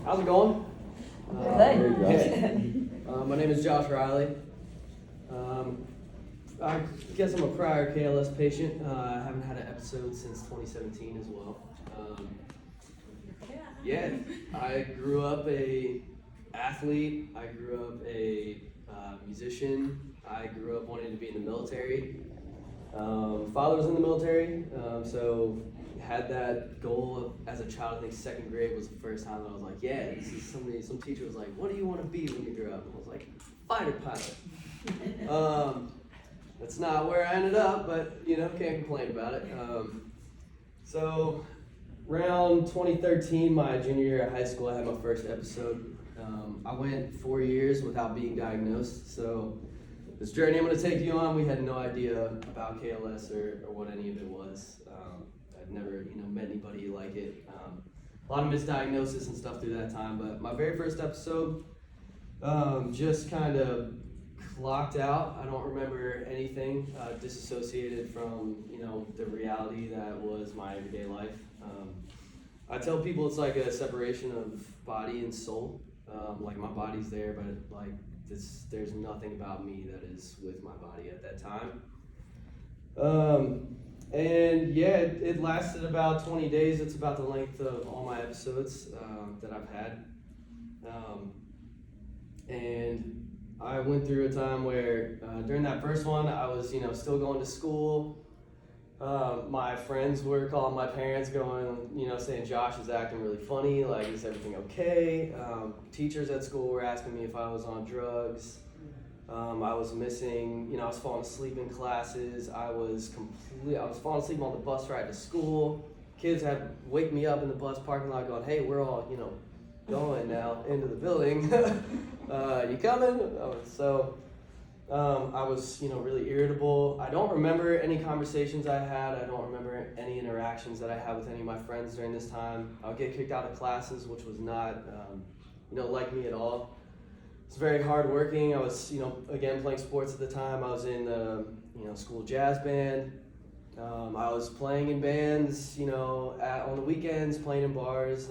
How's it going? My name is Josh Riley. I guess I'm a prior KLS patient. I haven't had an episode since 2017 as well. I grew up a athlete. I grew up a musician. I grew up wanting to be in the military. Father was in the military, so had that goal as a child. I think second grade was the first time that I was like, yeah, this is some teacher was like, what do you want to be when you grow up? And I was like, fighter pilot. That's not where I ended up, but can't complain about it. So around 2013, my junior year of high school, I had my first episode. I went 4 years without being diagnosed. So this journey I'm going to take you on, we had no idea about KLS or what any of it was. I'd never met anybody like it. A lot of misdiagnosis and stuff through that time, but my very first episode just kind of clocked out. I don't remember anything, disassociated from the reality that was my everyday life. I tell people it's like a separation of body and soul. Like my body's there, but there's nothing about me that is with my body at that time. It lasted about 20 days. It's about the length of all my episodes that I've had. And I went through a time where during that first one, I was still going to school. My friends were calling my parents going, saying Josh is acting really funny, like, is everything okay? Teachers at school were asking me if I was on drugs. I was missing, I was falling asleep in classes. I was falling asleep on the bus ride to school. Kids had wake me up in the bus parking lot going, hey, we're all, going now into the building. You coming? I was, really irritable. I don't remember any conversations I had. I don't remember any interactions that I had with any of my friends during this time. I would get kicked out of classes, which was not, like me at all. It's very hardworking. I was, again, playing sports at the time. I was in the, school jazz band. I was playing in bands, on the weekends, playing in bars.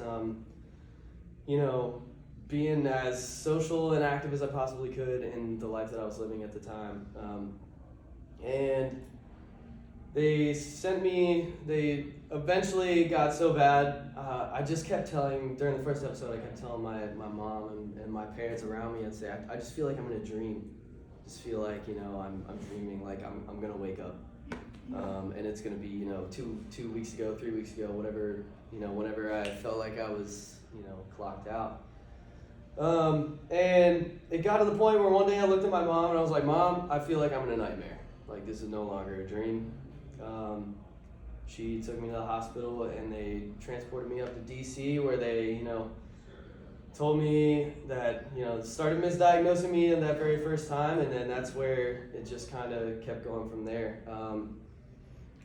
Being as social and active as I possibly could in the life that I was living at the time. And they eventually got so bad, I just kept telling, during the first episode, I kept telling my mom and my parents around me, and say, I just feel like I'm in a dream. I just feel like, I'm dreaming, like I'm gonna wake up. And it's gonna be, 2 weeks ago, 3 weeks ago, whatever, whenever I felt like I was, clocked out. And it got to the point where one day I looked at my mom and I was like, Mom, I feel like I'm in a nightmare. Like, this is no longer a dream. She took me to the hospital and they transported me up to DC, where they, told me that, started misdiagnosing me in that very first time, and then that's where it just kind of kept going from there.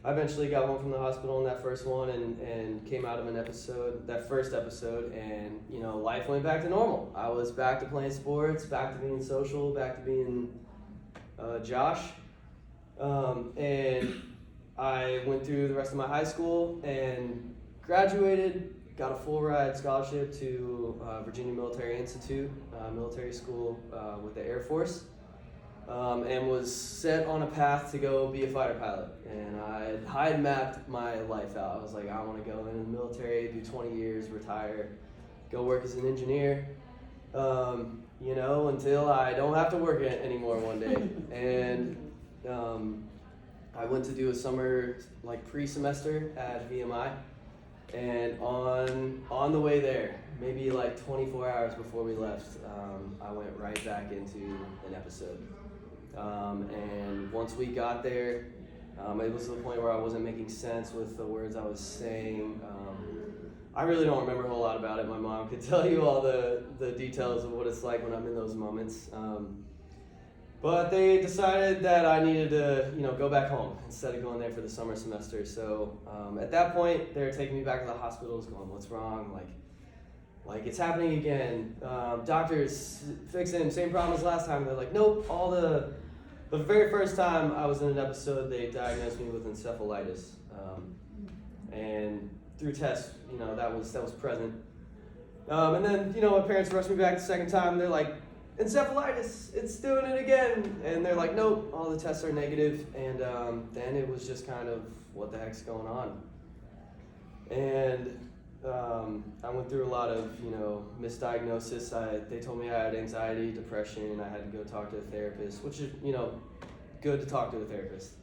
I eventually got home from the hospital in that first one and came out of that first episode, and life went back to normal. I was back to playing sports, back to being social, back to being Josh. And I went through the rest of my high school and graduated, got a full ride scholarship to Virginia Military Institute, military school with the Air Force. And was set on a path to go be a fighter pilot. And I had mapped my life out. I was like, I want to go into the military, do 20 years, retire, go work as an engineer, until I don't have to work anymore one day. And I went to do a summer, pre-semester at VMI. And on the way there, maybe 24 hours before we left, I went right back into an episode. And once we got there, it was to the point where I wasn't making sense with the words I was saying. I really don't remember a whole lot about it. My mom could tell you all the details of what it's like when I'm in those moments. But they decided that I needed to, go back home instead of going there for the summer semester. So at that point, they were taking me back to the hospitals, going, "What's wrong? Like it's happening again. Doctors, fix him. Same problem as last time." They're like, "Nope." The very first time I was in an episode, they diagnosed me with encephalitis, and through tests, that was present. And then, my parents rushed me back the second time, and they're like, encephalitis, it's doing it again. And they're like, nope, all the tests are negative. And then it was just kind of, what the heck's going on? And I went through a lot of, misdiagnosis. They told me I had anxiety, depression. I had to go talk to a therapist, which is, good to talk to a therapist.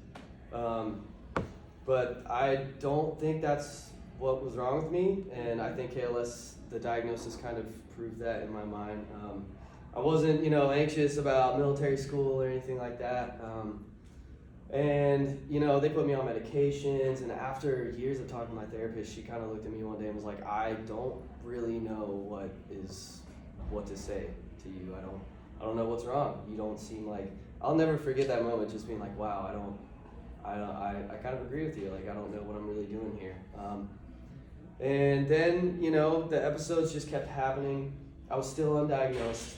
But I don't think that's what was wrong with me, and I think KLS, the diagnosis kind of proved that in my mind. I wasn't, anxious about military school or anything like that. And, they put me on medications, and after years of talking to my therapist, she kind of looked at me one day and was like, I don't really know what to say to you. I don't know what's wrong. You don't seem like, I'll never forget that moment, just being like, wow, I kind of agree with you. Like, I don't know what I'm really doing here. And then, the episodes just kept happening. I was still undiagnosed.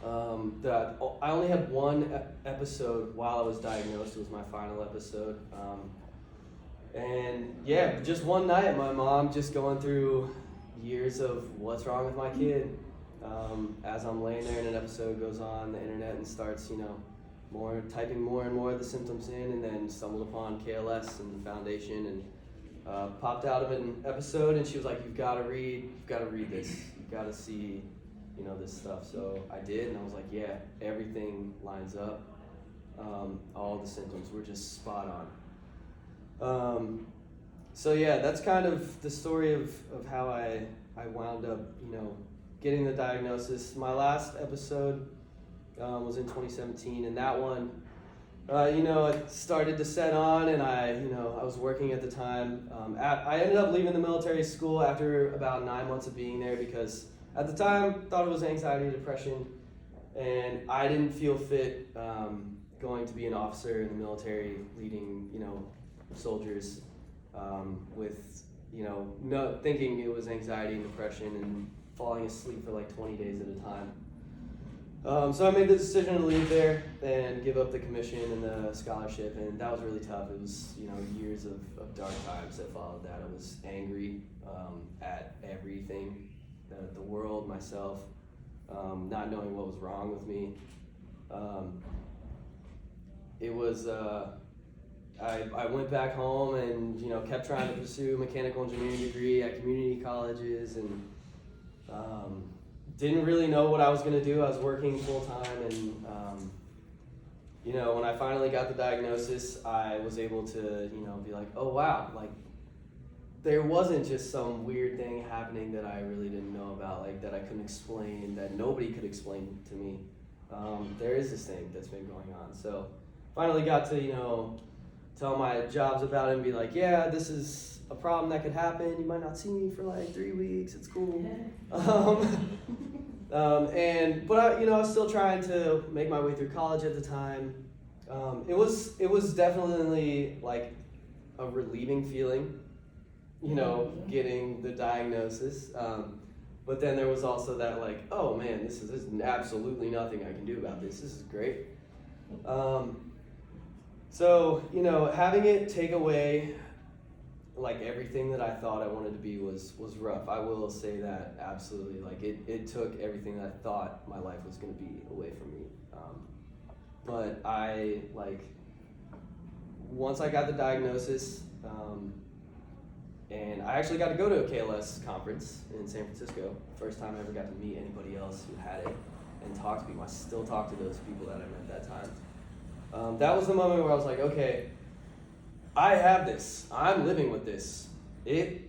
I only had one episode while I was diagnosed. It was my final episode. And yeah, just one night, my mom just going through years of what's wrong with my kid. As I'm laying there and an episode goes on the internet and starts, typing more and more of the symptoms in, and then stumbled upon KLS and the foundation, and popped out of an episode, and she was like, you've got to read this. You've got to see, this stuff. So I did, and I was like, yeah, everything lines up. All the symptoms were just spot on. So yeah, that's kind of the story of how I wound up, getting the diagnosis. My last episode was in 2017, and that one, it started to set on, and I was working at the time. I ended up leaving the military school after about 9 months of being there because at the time, thought it was anxiety, depression, and I didn't feel fit going to be an officer in the military, leading, soldiers with, thinking it was anxiety and depression and falling asleep for like 20 days at a time. So I made the decision to leave there and give up the commission and the scholarship, and that was really tough. It was, years of dark times that followed that. I was angry at everything, the world, myself, not knowing what was wrong with me. It was, I went back home and, kept trying to pursue a mechanical engineering degree at community colleges, and didn't really know what I was going to do. I was working full time, and when I finally got the diagnosis, I was able to, be like, oh wow, like there wasn't just some weird thing happening that I really didn't know about, like that I couldn't explain, that nobody could explain to me. There is this thing that's been going on. So finally got to, tell my jobs about it and be like, yeah, this is a problem that could happen. You might not see me for like 3 weeks. It's cool. But I was still trying to make my way through college at the time. It was definitely like a relieving feeling, getting the diagnosis. But then there was also that like, oh man, this is absolutely nothing I can do about this. This is great. So, having it take away like everything that I thought I wanted to be was rough. I will say that absolutely. Like it took everything that I thought my life was going to be away from me. But I once I got the diagnosis, and I actually got to go to a KLS conference in San Francisco. First time I ever got to meet anybody else who had it and talk to people. I still talk to those people that I met that time. That was the moment where I was like, okay, I have this. I'm living with this. I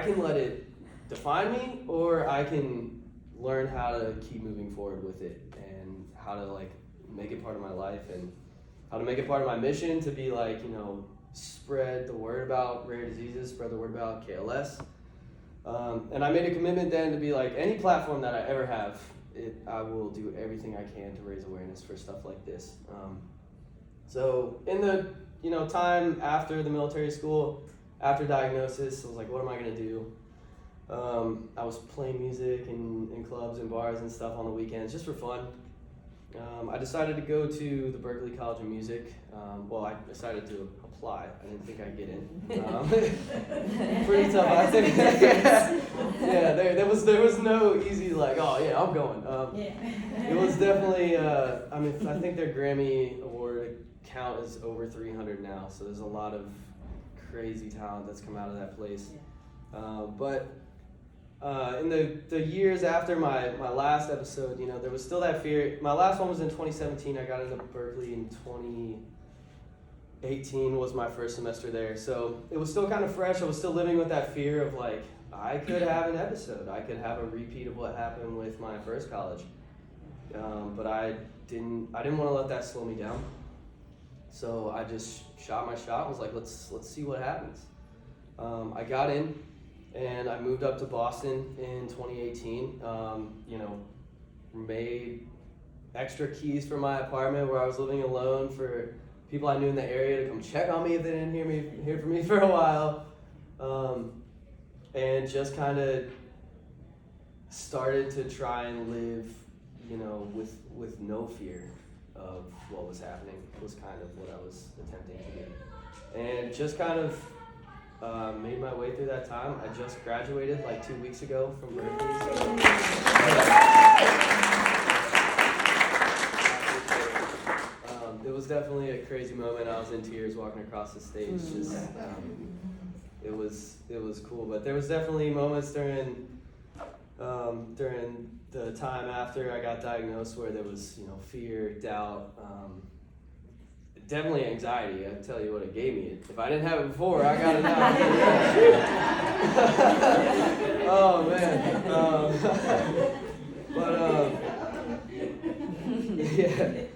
can let it define me, or I can learn how to keep moving forward with it and how to make it part of my life and how to make it part of my mission to be spread the word about rare diseases, spread the word about KLS. And I made a commitment then to be any platform that I ever have, I will do everything I can to raise awareness for stuff like this. So in the time after the military school, after diagnosis, I was like, what am I gonna do? I was playing music in clubs and bars and stuff on the weekends just for fun. I decided to go to the Berklee College of Music. I decided to apply. I didn't think I'd get in. Pretty tough. Yeah, there was no easy like, oh yeah, I'm going. It was definitely. I mean, I think their Grammy Award count is over 300 now, so there's a lot of crazy talent that's come out of that place. But in the years after my last episode, you know, there was still that fear. My last one was in 2017. I got into Berkeley in 2018 was my first semester there. So it was still kind of fresh. I was still living with that fear of like, I could have an episode. I could have a repeat of what happened with my first college. But I didn't want to let that slow me down. So I just shot my shot and was like, let's see what happens. I got in. And I moved up to Boston in 2018. You know, made extra keys for my apartment where I was living alone for people I knew in the area to come check on me if they didn't hear from me for a while. And just kind of started to try and live, you know, with no fear of what was happening was kind of what I was attempting to do. And just kind of made my way through that time. I just graduated like 2 weeks ago from Berkeley. It was definitely a crazy moment. I was in tears walking across the stage. Just it was cool. But there was definitely moments during the time after I got diagnosed where there was, you know, fear, doubt. Definitely anxiety. I tell you what it gave me. If I didn't have it before, I got it now. Oh man. Yeah.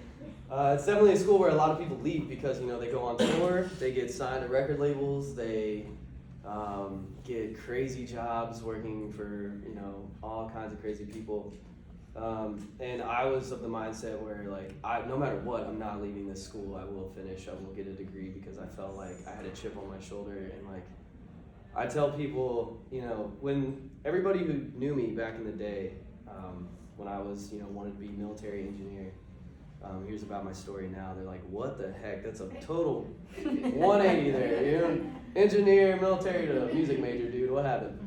It's definitely a school where a lot of people leave because, you know, they go on tour, they get signed to record labels, they get crazy jobs working for, you know, all kinds of crazy people. And I was of the mindset where, like, no matter what, I'm not leaving this school. I will finish. I will get a degree because I felt like I had a chip on my shoulder. And, like, I tell people, you know, when everybody who knew me back in the day, when I was, you know, wanted to be military engineer, here's about my story now. They're like, what the heck? That's a total 180 there. You know, engineer, military to music major, dude. What happened?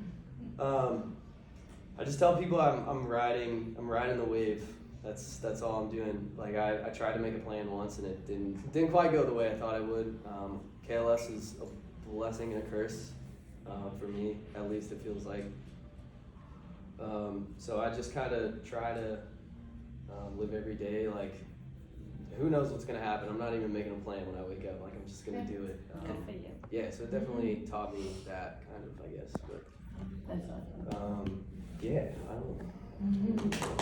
I just tell people I'm riding the wave. That's all I'm doing. Like I tried to make a plan once and it didn't quite go the way I thought it would. KLS is a blessing and a curse for me, at least it feels like. So I just kind of try to live every day like who knows what's gonna happen. I'm not even making a plan when I wake up. Like I'm just gonna do it. Good for you. Yeah, so it definitely taught me that kind of, I guess. But That's awesome. yeah, I don't know.